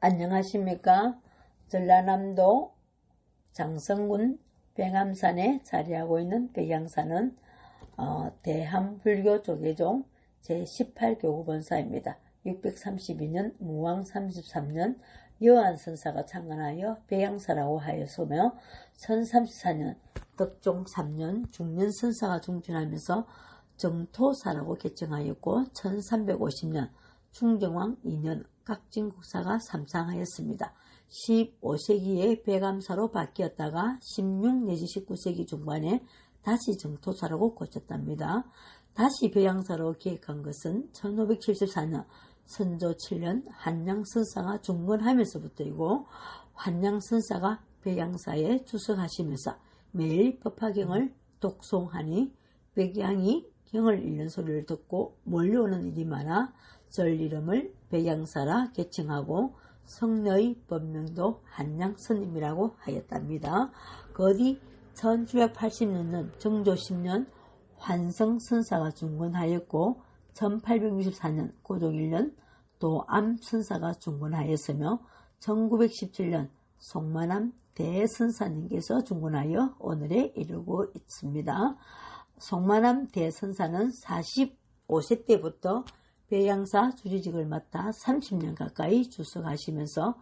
안녕하십니까. 전라남도 장성군 백암산에 자리하고 있는 백양사는 대한불교조계종 제18교구 본사입니다. 632년 무왕 33년 여한선사가 창건하여 백양사라고 하였으며 1034년 덕종 3년 중년선사가 중진하면서 정토사라고 개정하였고 1350년 충정왕 2년 각진국사가 삼상하였습니다. 15세기에 백암사로 바뀌었다가 16 내지 19세기 중반에 다시 정토사라고 고쳤답니다. 다시 백양사로 기획한 것은 1574년 선조 7년 한양선사가 중건하면서부터이고, 한양선사가 백양사에 주석하시면서 매일 법화경을 독송하니 백양이 경을 읽는 소리를 듣고 몰려오는 일이 많아 절 이름을 백양사라 개칭하고 성녀의 법명도 한양스님이라고 하였답니다. 거디 1780년 정조 10년 환성선사가 중건하였고 1864년 고종 1년 도암선사가 중건하였으며 1917년 송만암 대선사님께서 중건하여 오늘에 이르고 있습니다. 송만암 대선사는 45세 때부터 백양사 주지직을 맡아 30년 가까이 주석하시면서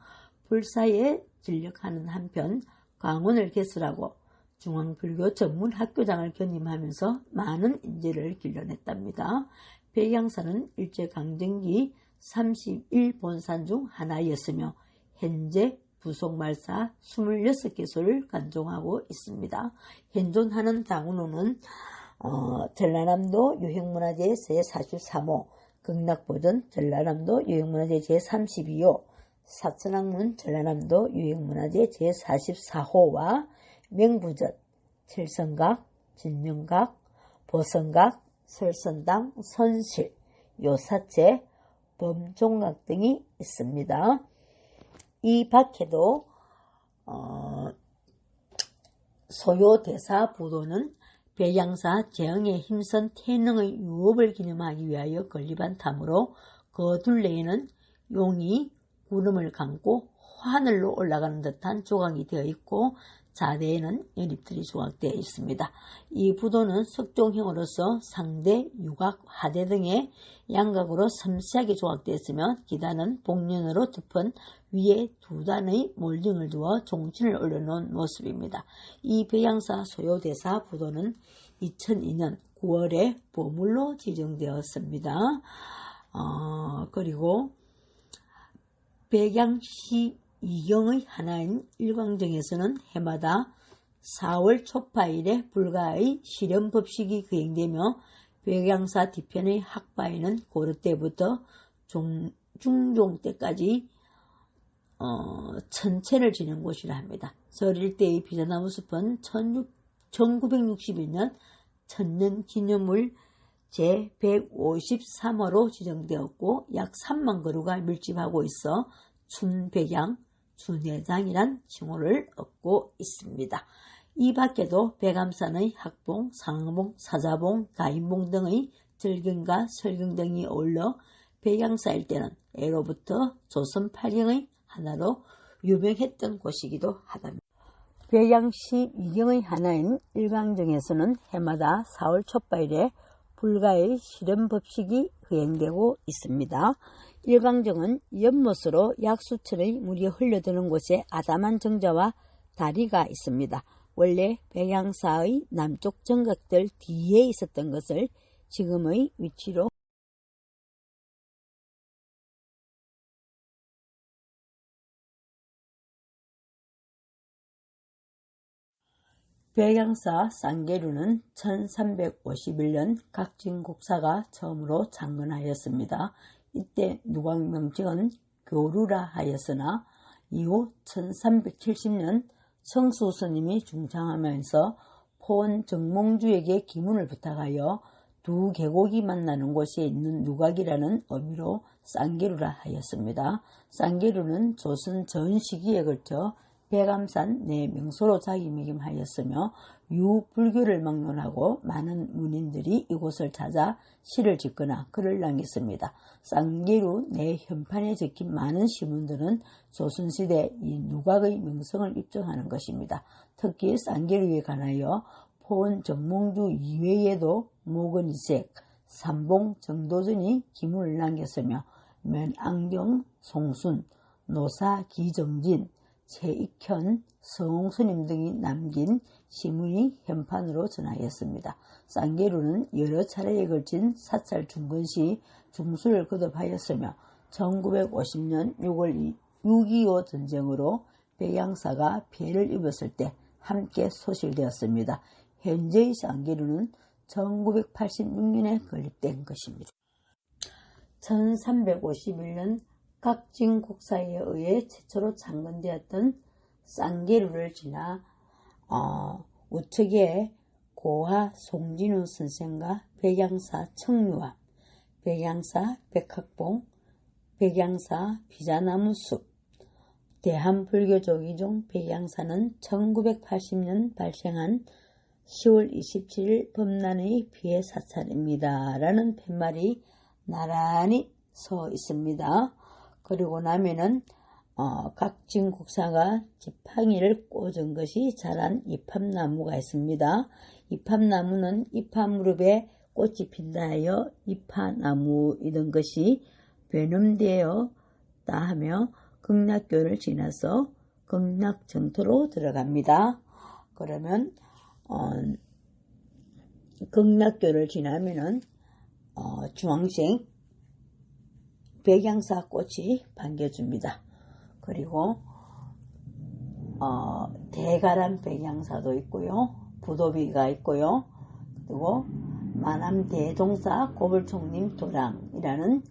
불사에 진력하는 한편 광원을 개설하고 중앙불교 전문학교장을 견임하면서 많은 인재를 길러냈답니다. 백양사는 일제강점기 31본산 중 하나였으며 현재 부속말사 26개소를 간종하고 있습니다. 현존하는 당원호는 전라남도 유형문화재 제43호, 극락보전 전라남도 유형문화재 제32호, 사천왕문 전라남도 유형문화재 제44호와 명부전, 칠성각, 진영각, 보성각, 설선당, 선실, 요사체, 범종각 등이 있습니다. 이 밖에도 소요대사 부도는 백양사 제흥에 힘선 태능의 유업을 기념하기 위하여 건립한 탐으로 그 둘레에는 용이 구름을 감고 하늘로 올라가는 듯한 조각이 되어 있고 자대에는 연잎들이 조각되어 있습니다. 이 부도는 석종형으로서 상대, 유각, 하대 등의 양각으로 섬세하게 조각되어 있으며 기단은 복면으로 덮은 위에 두 단의 몰딩을 두어 종친을 올려놓은 모습입니다. 이 백양사 소요대사 부도는 2002년 9월에 보물로 지정되었습니다. 그리고 백양시 이경의 하나인 일광정에서는 해마다 4월 초파일에 불가의 실현법식이 거행되며 백양사 뒤편의 학바에는 고려 때부터 중종 때까지 천체를 지는 곳이라 합니다. 설일 때의 비자나무 숲은 1961년 천년기념물 제153호로 지정되었고 약 3만 그루가 밀집하고 있어 춘백양, 춘회장이란 칭호를 얻고 있습니다. 이 밖에도 백암산의 학봉, 상봉, 사자봉, 가인봉 등의 절경과 설경 등이 어울러 백양사 일대는 애로부터 조선 8경의 하나로 유명했던 곳이기도 하답니다. 백양시 위경의 하나인 일광정에서는 해마다 4월 초파일에 불가의 실현법식이 거행되고 있습니다. 일광정은 연못으로 약 수천의 물이 흘러드는 곳에 아담한 정자와 다리가 있습니다. 원래 백양사의 남쪽 정각들 뒤에 있었던 것을 지금의 위치로 백양사 쌍계류는 1351년 각진국사가 처음으로 창건하였습니다. 이때 누광명칭은 교루라 하였으나 이후 1370년 성수스님이 중창하면서 포원 정몽주에게 기문을 부탁하여 두 계곡이 만나는 곳에 있는 누각이라는 의미로 쌍계류라 하였습니다. 쌍계류는 조선 전 시기에 걸쳐 백암산 내 명소로 자기매김하였으며 유불교를 막론하고 많은 문인들이 이곳을 찾아 시를 짓거나 글을 남겼습니다. 쌍계루 내 현판에 적힌 많은 시문들은 조선시대 이 누각의 명성을 입증하는 것입니다. 특히 쌍계루에 관하여 포원 정몽주 이외에도 모건이색, 삼봉 정도전이 기문을 남겼으며 면안경 송순, 노사 기정진, 최익현, 성홍스님 등이 남긴 시문이 현판으로 전하였습니다. 쌍계루는 여러 차례에 걸친 사찰 중건시 중수를 거듭하였으며 1950년 6월 6.25 전쟁으로 백양사가 피해를 입었을 때 함께 소실되었습니다. 현재의 쌍계루는 1986년에 건립된 것입니다. 1351년 각진국사에 의해 최초로 창건되었던 쌍계루를 지나 우측에 고화 송진우 선생과 백양사 청류암, 백양사 백학봉, 백양사 비자나무숲, 대한불교조기종 백양사는 1980년 발생한 10월 27일 범난의 피해 사찰입니다. 라는 팻말이 나란히 서 있습니다. 그리고 나면은 각진국사가 지팡이를 꽂은 것이 자란 이팝나무가 있습니다. 이팝나무는 이파무릎에 꽃이 핀다 하여 이파나무이던 것이 변음되었다 하며 극락교를 지나서 극락정토로 들어갑니다. 그러면 극락교를 지나면은 중앙생 백양사 꽃이 반겨줍니다. 그리고 대가람 백양사도 있고요. 부도비가 있고요. 그리고 만암대종사 고불총님 도랑이라는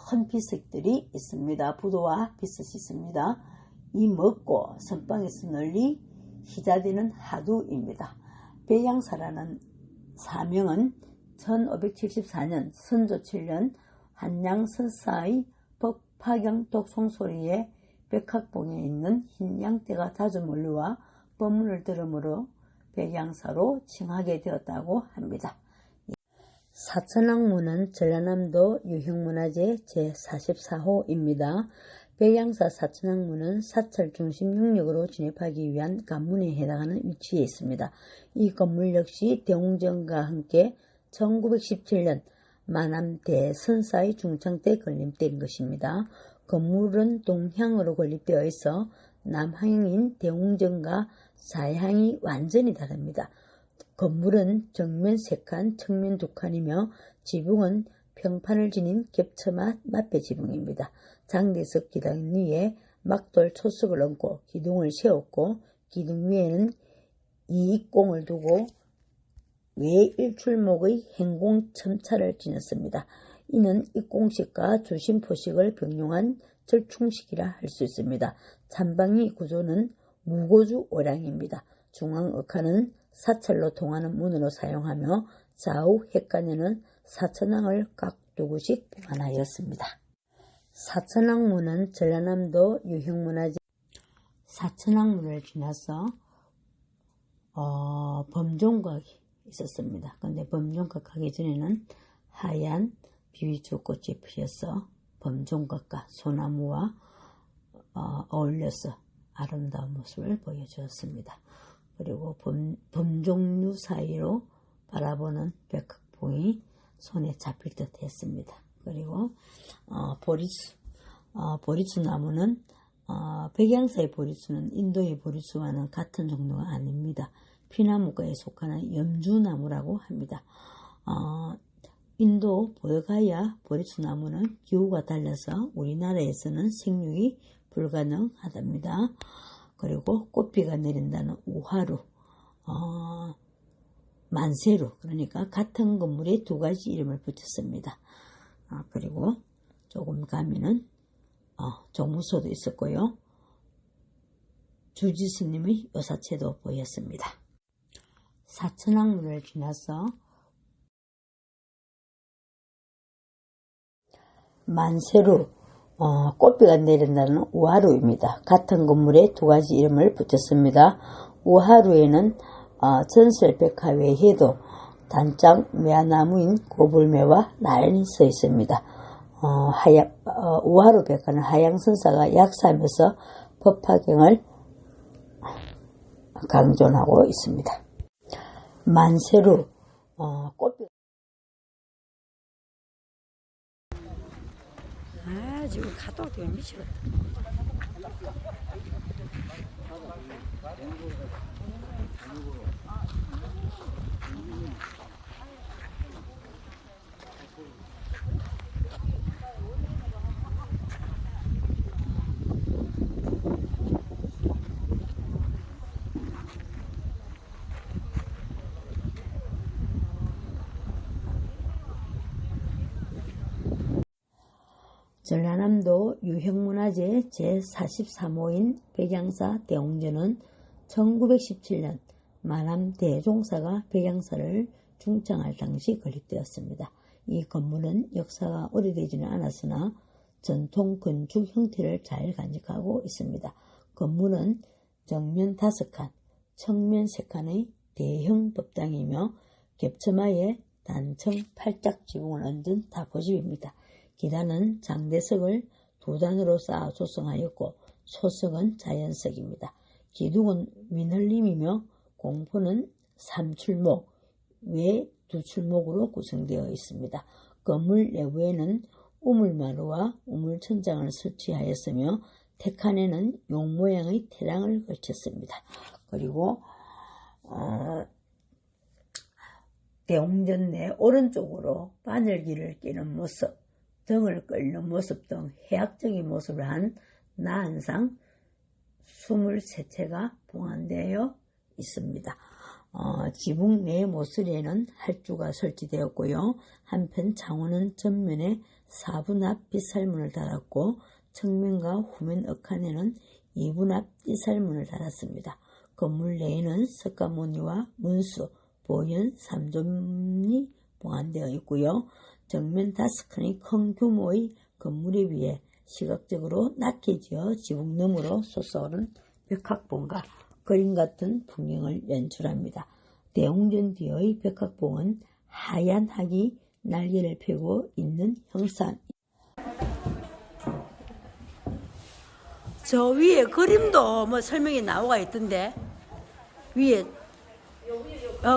큰 비석들이 있습니다. 부도와 비석이 있습니다. 이 먹고 선방에서 널리 희자되는 하두입니다. 백양사라는 사명은 1574년 선조 7년 한양선사의 법화경 독송소리에 백학봉에 있는 흰양떼가 자주 몰려와 법문을 들으므로 백양사로 칭하게 되었다고 합니다. 사천왕문은 전라남도 유형문화재 제44호입니다. 백양사 사천왕문은 사찰 중심 영역으로 진입하기 위한 관문에 해당하는 위치에 있습니다. 이 건물 역시 대웅전과 함께 1917년 만암 대선사의 중창 때 건립된 것입니다. 건물은 동향으로 건립되어 있어 남향인 대웅전과 사향이 완전히 다릅니다. 건물은 정면 3칸, 측면 2칸이며 지붕은 평판을 지닌 겹처마 맞배 지붕입니다. 장대석 기둥 위에 막돌 초석을 얹고 기둥을 세웠고 기둥 위에는 이익공을 두고 외일출목의 행공 첨차를 지녔습니다. 이는 입공식과 주심포식을 병용한 절충식이라 할 수 있습니다. 찬방의 구조는 무고주 오량입니다. 중앙 억화는 사찰로 통하는 문으로 사용하며 좌우 핵간에는 사천왕을 깍두구씩 보관하였습니다. 사천왕문은 전라남도 유형문화재 사천왕문을 지나서 범종각이 있었습니다. 근데 범종각 하기 전에는 하얀 비위초꽃이 피어서 범종각과 소나무와 어울려서 아름다운 모습을 보여주었습니다. 그리고 범종류 사이로 바라보는 백학봉이 손에 잡힐 듯 했습니다. 그리고 보리수 나무는 백양사의 보리수는 인도의 보리수와는 같은 종류가 아닙니다. 피나무과에 속하는 염주나무라고 합니다. 인도 보드가야 보리수나무는 기후가 달라서 우리나라에서는 생육이 불가능하답니다. 그리고 꽃비가 내린다는 우하루, 만세루, 그러니까 같은 건물에 2가지 이름을 붙였습니다. 그리고 조금 가면은 종무소도 있었고요. 주지스님의 요사체도 보였습니다. 사천왕문을 지나서 만세루, 꽃비가 내린다는 우하루입니다. 같은 건물에 두 가지 이름을 붙였습니다. 우하루에는 전설백화 외에도 단짝 매화나무인 고불매와 나란히 서 있습니다. 우하루 백화는 하양선사가 약사하면서 법화경을 강존하고 있습니다. 만세루 꽃비 지금 가도 되게 미치겠다. 전라남도 유형문화재 제43호인 백양사 대옹전은 1917년 만암 대종사가 백양사를 중창할 당시 건립되었습니다. 이 건물은 역사가 오래되지는 않았으나 전통 건축 형태를 잘 간직하고 있습니다. 건물은 정면 5칸, 측면 3칸의 대형 법당이며 겹쳐마에 단청 8짝 지붕을 얹은 다포집입니다. 기단은 장대석을 2단으로 쌓아 조성하였고 소석은 자연석입니다. 기둥은 민흘림이며 공포는 3출목, 외 2출목으로 구성되어 있습니다. 건물 내부에는 우물마루와 우물천장을 설치하였으며 태칸에는 용 모양의 태랑을 걸쳤습니다. 그리고 대옹전 내 오른쪽으로 바늘귀를 끼는 모습, 등을 끌는 모습 등 해학적인 모습을 한 나한상 23채가 봉안되어 있습니다. 지붕 내 모서리에는 활주가 설치되었고요. 한편 창호는 전면에 4분합 빗살문을 달았고 측면과 후면 억칸에는 2분합 빗살문을 달았습니다. 건물 내에는 석가모니와 문수, 보현 3존이 봉안되어 있고요. 정면 5칸의 큰 규모의 건물에 비해 시각적으로 낮게 지어 지붕 너머로 솟아오른 벽학봉과 그림 같은 풍경을 연출합니다. 대옹전 뒤의 벽학봉은 하얀 학이 날개를 펴고 있는 형상. 저 위에 그림도 뭐 설명이 나오가 있던데 위에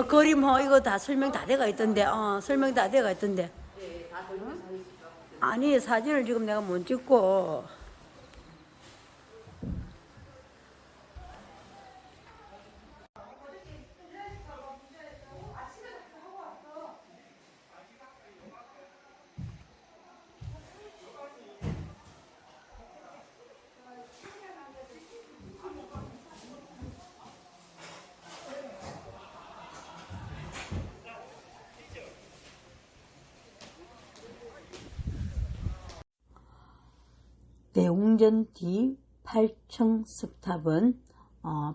그림 이거 다 설명 다 돼가 있던데 설명 다 돼가 있던데. 아니 사진을 지금 내가 못 찍고 대웅전 뒤 8층 석탑은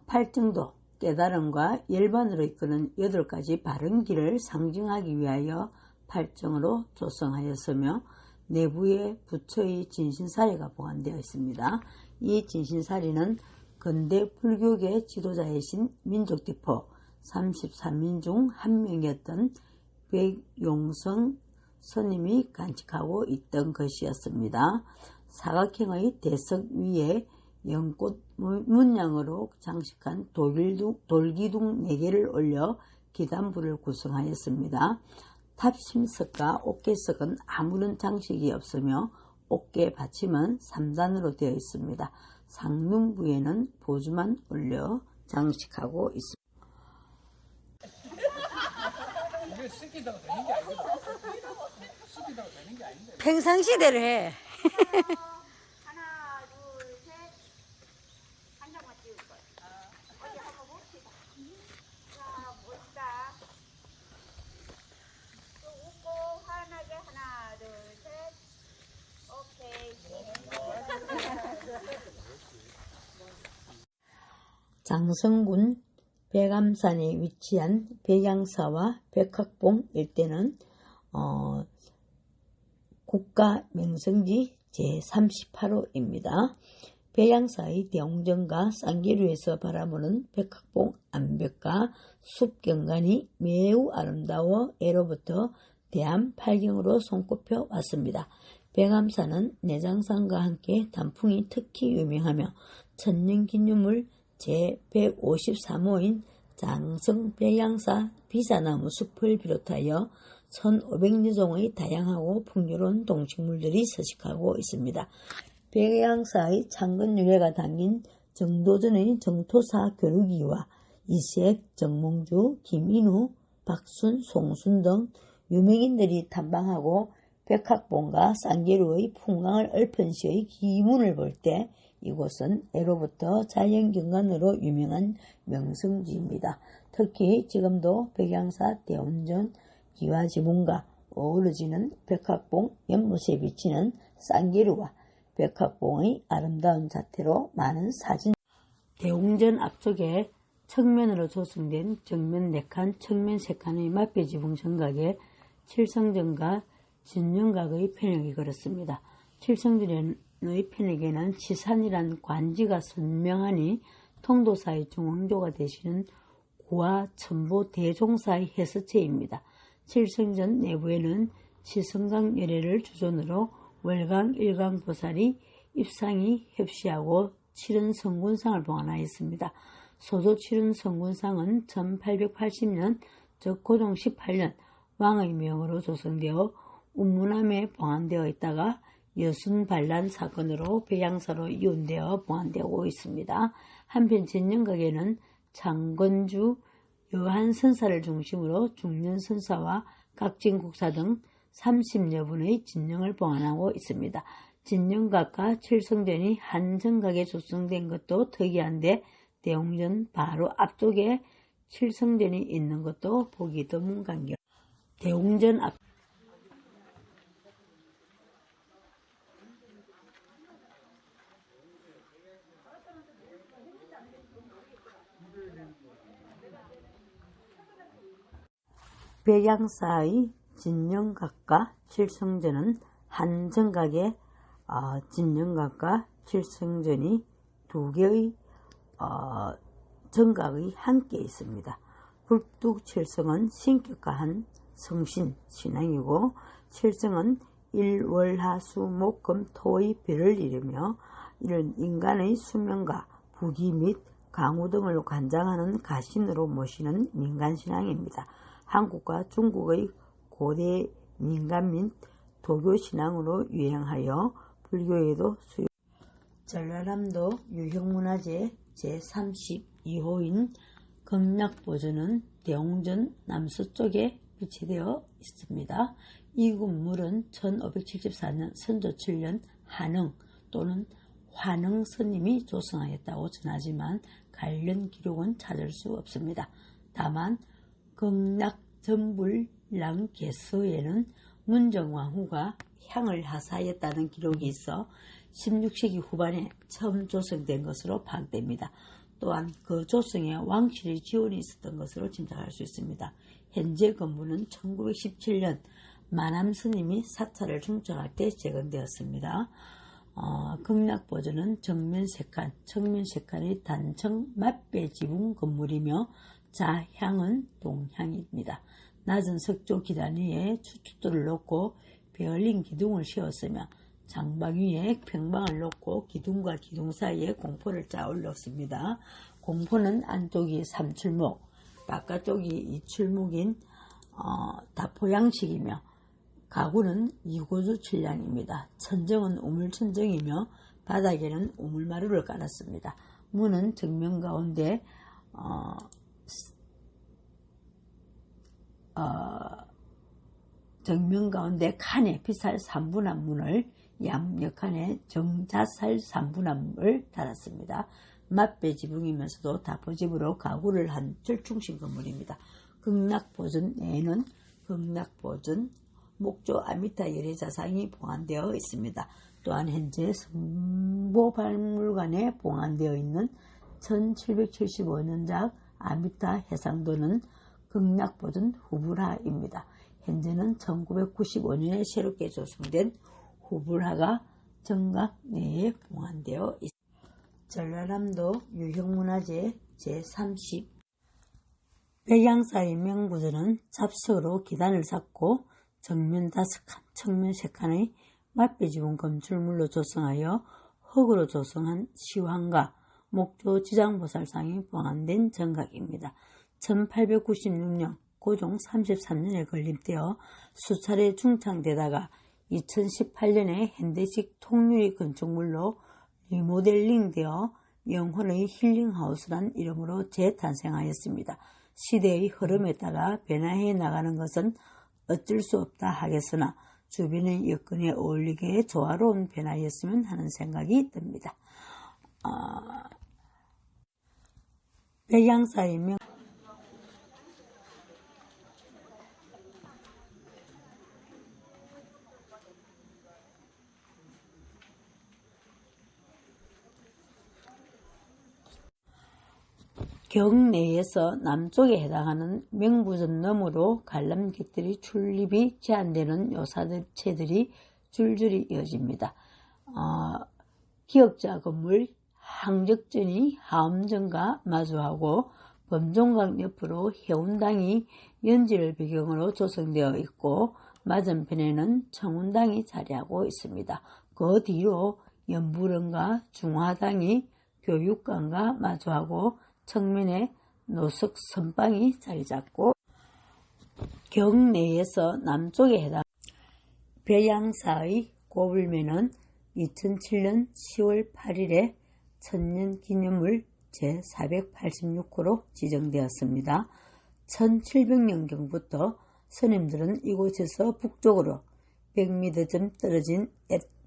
8층도 깨달음과 열반으로 이끄는 8가지 바른 길을 상징하기 위하여 8층으로 조성하였으며 내부에 부처의 진신사리가 보관되어 있습니다. 이 진신사리는 근대 불교계 지도자이신 민족대표 33인 중 한 명이었던 백용성 스님이 간직하고 있던 것이었습니다. 사각형의 대석 위에 연꽃 문양으로 장식한 돌기둥 4개를 올려 기단부를 구성하였습니다. 탑심석과 옥계석은 아무런 장식이 없으며 옥계 받침은 3단으로 되어 있습니다. 상륜부에는 보주만 올려 장식하고 있습니다. 평상시대로 해. 하나, 둘, 셋. 한 장만 찍을 거야. 어디 한번 봅시다. 자, 멋있다. 또 웃고 환하게 하나, 둘, 셋. 오케이. 장성군 백암산에 위치한 백양사와 백학봉 일대는 국가 명성지 제38호입니다. 배양사의 대웅전과 쌍계류에서 바라보는 백학봉 암벽과 숲경관이 매우 아름다워 애로부터 대암팔경으로 손꼽혀 왔습니다. 백암사는 내장산과 함께 단풍이 특히 유명하며 천년기념물 제153호인 장성백양사 비사나무 숲을 비롯하여 1500여 종의 다양하고 풍요로운 동식물들이 서식하고 있습니다. 백양사의 창건 유래가 담긴 정도전의 정토사 교류기와 이색, 정몽주, 김인우, 박순, 송순 등 유명인들이 탐방하고 백학봉과 쌍계류의 풍광을 읊은 시의 기문을 볼 때 이곳은 애로부터 자연경관으로 유명한 명성지입니다. 특히 지금도 백양사 대운전 기와지문과 어우러지는 백학봉 연못에 비치는 쌍계류와 백학봉의 아름다운 자태로 많은 사진 대웅전 앞쪽에 측면으로 조성된 정면 4칸, 측면 3칸의 맞배지붕 정각에 칠성전과 진영각의 편역이 걸었습니다. 칠성전의 편역에는 치산이란 관지가 선명하니 통도사의 중앙조가 되시는 구와 첨보 대종사의 해서체입니다. 칠성전 내부에는 치성강 열애를 주존으로 월강 일강보살이 입상이 협시하고 칠은성군상을 봉안하였습니다. 소조 칠은성군상은 1880년 즉 고종 18년 왕의 명으로 조성되어 운문함에 봉안되어 있다가 여순반란 사건으로 백양사로 이혼되어 봉안되고 있습니다. 한편 진영각에는 장건주 여한선사를 중심으로 중년선사와 각진국사 등 30여 분의 진영을 봉안하고 있습니다. 진영각과 칠성전이 한 정각에 조성된 것도 특이한데 대웅전 바로 앞쪽에 칠성전이 있는 것도 보기 드문 광경. 대웅전 앞 백양사의 진영각과 칠성전은 한 정각에 진영각과 칠성전이 두 개의 정각의 함께 있습니다. 불뚝칠성은 신격가한 성신 신앙이고 칠성은 일월하수목금토의 별을 이루며 이런 인간의 수명과 부귀 및 강우 등을 관장하는 가신으로 모시는 민간신앙입니다. 한국과 중국의 고대 민간 및 도교 신앙으로 유행하여 불교에도 수요. 전라남도 유형문화재 제32호인 극락보전은 대웅전 남서쪽에 위치되어 있습니다. 이 건물은 1574년 선조 7년 한흥 또는 환흥 스님이 조성하였다고 전하지만 관련 기록은 찾을 수 없습니다. 다만 극락전불랑개서에는 문정왕후가 향을 하사하였다는 기록이 있어 16세기 후반에 처음 조성된 것으로 파악됩니다. 또한 그 조성에 왕실의 지원이 있었던 것으로 짐작할 수 있습니다. 현재 건물은 1917년 만암스님이 사찰을 중정할 때 재건되었습니다. 극락보전은 정면 3칸, 측면 3칸의 단청 맞배지붕 건물이며 자향은 동향입니다. 낮은 석조 기단 위에 추축돌을 놓고 베얼린 기둥을 씌웠으며 장방 위에 평방을 놓고 기둥과 기둥 사이에 공포를 짜올렸습니다. 공포는 안쪽이 3출목, 바깥쪽이 2출목인 다포양식이며 가구는 2고주 칠량입니다. 천정은 우물천정이며 바닥에는 우물마루를 깔았습니다. 문은 정면 가운데 칸에 피살 3분한 문을 양옆칸에 정자살 3분함을 달았습니다. 맞배지붕이면서도 다포집으로 가구를 한 절충식 건물입니다. 극락보전에는 극락보전 목조 아미타 열애자상이 봉안되어 있습니다. 또한 현재 성보박물관에 봉안되어 있는 1775년작 아미타 해상도는 극락보전 후불하입니다. 현재는 1995년에 새롭게 조성된 후불하가 정각 내에 봉안되어 있습니다. 전라남도 유형문화재 제30 백양사의 명부전은 잡석으로 기단을 쌓고 정면 5칸, 측면 3칸의 맞배지분 검출물로 조성하여 흙으로 조성한 시황과 목조 지장보살상이 봉안된 정각입니다. 1896년 고종 33년에 건립되어 수차례 중창되다가 2018년에 현대식 통유리 건축물로 리모델링되어 영혼의 힐링하우스란 이름으로 재탄생하였습니다. 시대의 흐름에 따라 변화해 나가는 것은 어쩔 수 없다 하겠으나 주변의 여건에 어울리게 조화로운 변화였으면 하는 생각이 듭니다. 백양사의 명 경내에서 남쪽에 해당하는 명부전 너머로 관람객들이 출입이 제한되는 요사체들이 줄줄이 이어집니다. 기역자 건물 항적전이 하엄전과 마주하고 범종각 옆으로 해운당이 연지를 배경으로 조성되어 있고 맞은편에는 청운당이 자리하고 있습니다. 그 뒤로 연부릉과 중화당이 교육관과 마주하고 측면에 노석 선방이 자리잡고 경내에서 남쪽에 해당 백양사의 고불면은 2007년 10월 8일에 천년기념물 제486호로 지정되었습니다. 1700년경부터 스님들은 이곳에서 북쪽으로 100m쯤 떨어진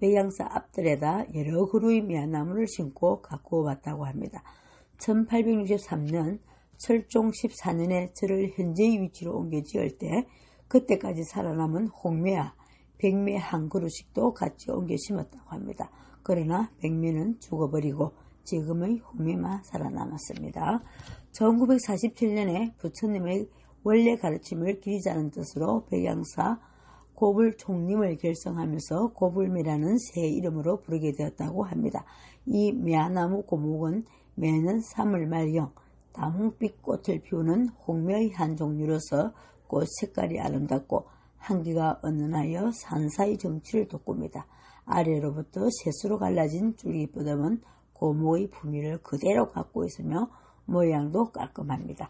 백양사 앞들에다 여러 그루의 미안나무를 심고 가꾸어 왔다고 합니다. 1863년 철종 14년에 절을 현재의 위치로 옮겨 지을 때 그때까지 살아남은 홍매와 백매 한 그루씩도 같이 옮겨 심었다고 합니다. 그러나 백매는 죽어버리고 지금의 홍매만 살아남았습니다. 1947년에 부처님의 원래 가르침을 기리자는 뜻으로 백양사 고불총림을 결성하면서 고불매라는 새 이름으로 부르게 되었다고 합니다. 이 매화나무 고목은 매는 3월 말경 다홍빛 꽃을 피우는 홍매의 한 종류로서 꽃 색깔이 아름답고 향기가 은은하여 산사의 정취를 돋굽니다. 아래로부터 셋으로 갈라진 줄기뼈덤은 고목의 품위를 그대로 갖고 있으며 모양도 깔끔합니다.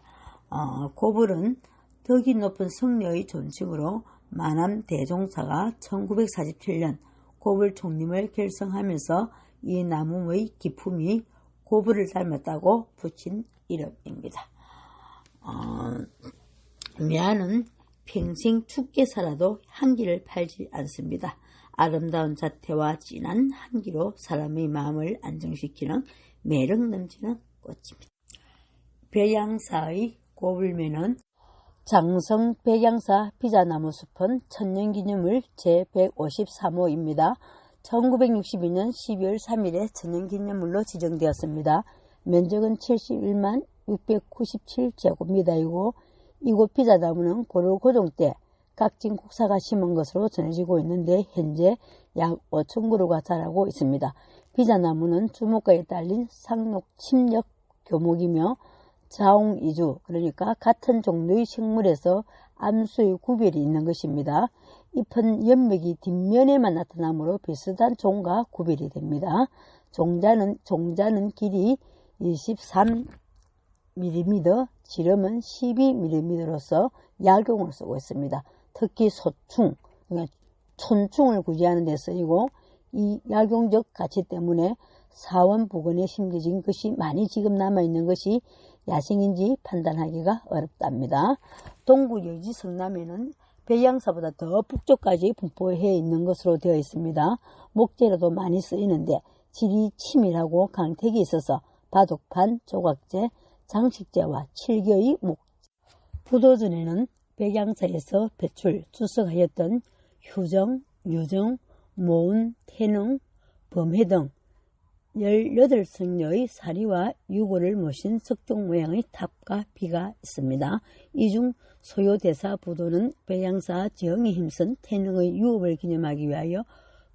고불은 덕이 높은 성녀의 존칭으로 만암 대종사가 1947년 고불 총림을 결성하면서 이 나무의 기품이 고불을 닮았다고 붙인 이름입니다. 매화는 평생 춥게 살아도 향기를 팔지 않습니다. 아름다운 자태와 진한 향기로 사람의 마음을 안정시키는 매력 넘치는 꽃입니다. 백양사의 고불매는 장성 백양사 비자나무숲은 천년기념물 제153호입니다. 1962년 12월 3일에 천년기념물로 지정되었습니다. 면적은 71만 697제곱미터이고 이곳 비자나무는 고려 고종 때 각진 국사가 심은 것으로 전해지고 있는데 현재 약 5,000그루가 자라고 있습니다. 비자나무는 주목가에 딸린 상록 침력 교목이며 자옹이주 그러니까 같은 종류의 식물에서 암수의 구별이 있는 것입니다. 잎은 연맥이 뒷면에만 나타나므로 비슷한 종과 구별이 됩니다. 종자는 길이 23mm, 지름은 12mm로서 약용을 쓰고 있습니다. 특히 소충, 그러니까 촌충을 구제하는 데 쓰이고 이 약용적 가치 때문에 사원 부근에 심겨진 것이 많이 지금 남아있는 것이 야생인지 판단하기가 어렵답니다. 동구 여지 성남에는 백양사보다 더 북쪽까지 분포해 있는 것으로 되어 있습니다. 목재로도 많이 쓰이는데 질이 치밀하고 강택이 있어서 바둑판, 조각재, 장식재와 칠겨의 부도전에는 백양사에서 배출, 주석하였던 휴정, 유정, 모운, 태능, 범해 등 18성녀의 사리와 유골을 모신 석종 모양의 탑과 비가 있습니다. 이 중 소요대사 부도는 백양사 정에 힘쓴 태능의 유업을 기념하기 위하여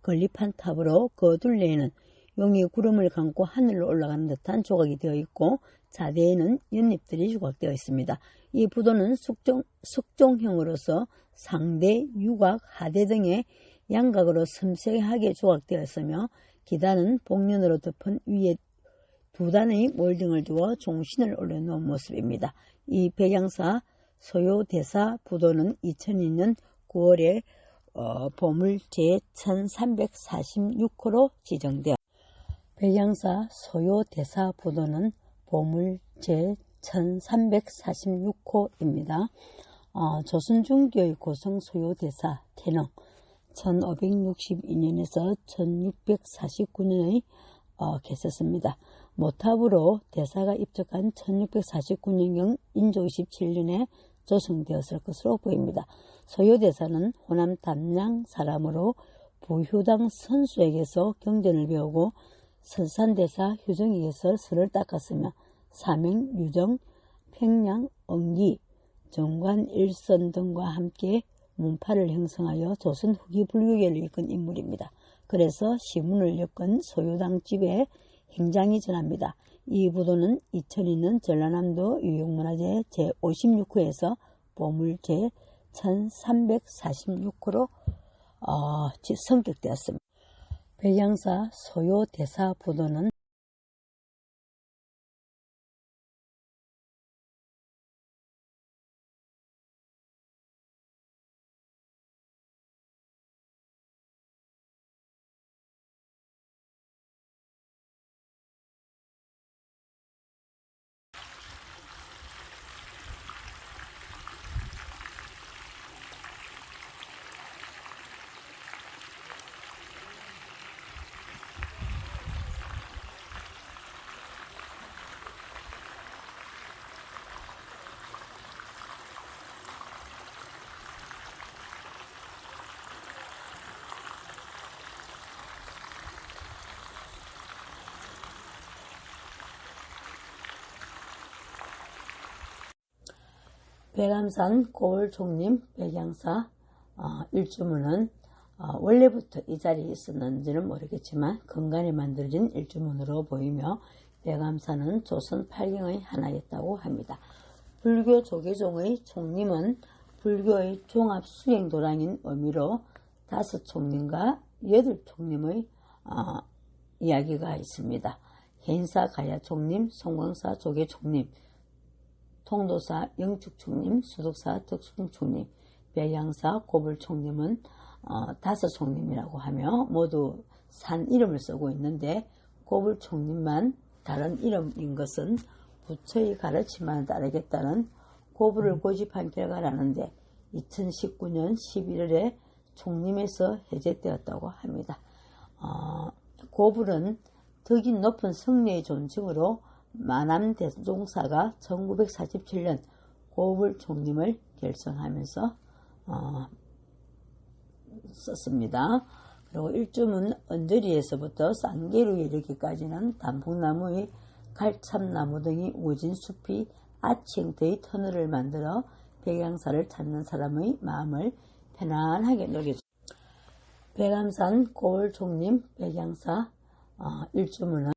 건립한 탑으로 그 둘레에는 용이 구름을 감고 하늘로 올라가는 듯한 조각이 되어 있고 자대에는 연잎들이 조각되어 있습니다. 이 부도는 석종형으로서 상대, 유곽, 하대 등의 양각으로 섬세하게 조각되어 있으며 기단은 복면으로 덮은 위에 두 단의 몰딩을 두어 종신을 올려놓은 모습입니다. 이 백양사 소요대사 부도는 2002년 9월에 보물 제1346호로 지정되어 백양사 소요대사 부도는 보물 제1346호입니다. 조선중기의 고성 소요대사 태릉 1562년에서 1649년의 개섰습니다. 모탑으로 대사가 입적한 1649년경 인조 27년에 조성되었을 것으로 보입니다. 소요대사는 호남 담양 사람으로 부효당 선수에게서 경전을 배우고 선산대사 효정에게서 설을 닦았으며 사명, 유정, 평양, 엉기, 정관, 일선 등과 함께 문파를 형성하여 조선 후기 불교계를 이끈 인물입니다. 그래서 시문을 엮은 소요당 집에 행장이 전합니다. 이 부도는 2002년 전라남도 유형문화재 제56호에서 보물 제1346호로 성격되었습니다. 백양사 소요대사 부도는 백암산 고을총림 백양사 일주문은 원래부터 이 자리에 있었는지는 모르겠지만 근간에 만들어진 일주문으로 보이며 백암산은 조선 8경의 하나였다고 합니다. 불교 조계종의 총림은 불교의 종합 수행도량인 의미로 5총림과 8총림의 이야기가 있습니다. 해인사 가야총림, 송광사 조계총림, 통도사 영축총림, 수덕사 덕숭총림, 백양사 고불총림은 5총림이라고 하며 모두 산 이름을 쓰고 있는데 고불총림만 다른 이름인 것은 부처의 가르침만을 따르겠다는 고불을 고집한 결과라는데 2019년 11월에 총림에서 해제되었다고 합니다. 고불은 덕이 높은 성례의 존칭으로 마남대종사가 1947년 고불총림을 결성하면서 썼습니다. 그리고 일주문 언저리에서부터 쌍계루에 이르기까지는 단풍나무의 갈참나무 등이 우진 숲이 아치 형태의 터널을 만들어 백양사를 찾는 사람의 마음을 편안하게 녹여줍니다. 백암산 고을총림 백양사 일주문은